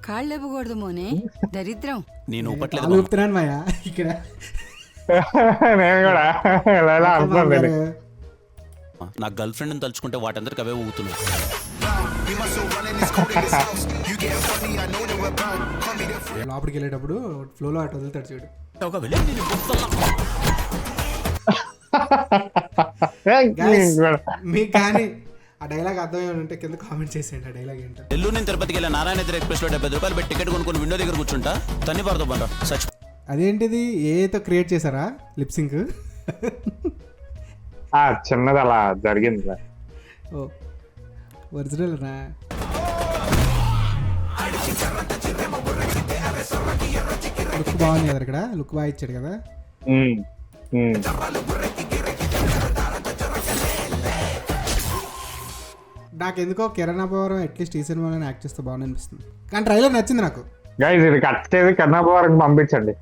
కాళ్ళు లేపకూడదు మోనే, దరిద్రం. నేను కాలు ఒప్పట్లేదు ఊపుతున్నాను మాయా ఇక్కడ. నేను కూడా ఇలా అనుకున్నాను. నా గర్ల్ ఫ్రెండ్ తలుచుకుంటే వాటందరికి అవే ఊగుతున్నాయి. లోపలికి వెళ్ళేటప్పుడు ఫ్లోలో అటు వదులుతాడు చూడు. ఒక వెళ్ళి నేను గుర్తున్నా. Guys, మీకు కానీ ఆ డైలాగ్ అర్థమై ఉంటే కింద కామెంట్ చేసేయండి. ఆ డైలాగ్ ఏంటో. నెల్లూరు నేను తిరుపతికి వెళ్ళా నారాయణ ఎక్స్ప్రెస్ లో 70 రూపాయలు పెట్టి టికెట్ కొనుక్కొని విండో దగ్గర కూర్చుంటా తన్ని పడతా బండ సచ్. అదేంటిది ఏతో క్రియేట్ చేశారా లిప్సింక్? చిన్నది అలా జరిగింది. ఓ ఒరిజినల్ రా. లుక్ బాగుంది కదా ఇక్కడ, లుక్ బాగా ఇచ్చాడు కదా. నాకెందుకో కిరణ్ అబ్బవరం అట్లీస్ట్ ఈ సినిమాలో యాక్ట్ చేస్తే బాగుంది అనిపిస్తుంది. కానీ ట్రైలర్ నచ్చింది నాకు. గైస్ ఇది కట్ చేసి కన్నప్ప వరకు పంపించండి.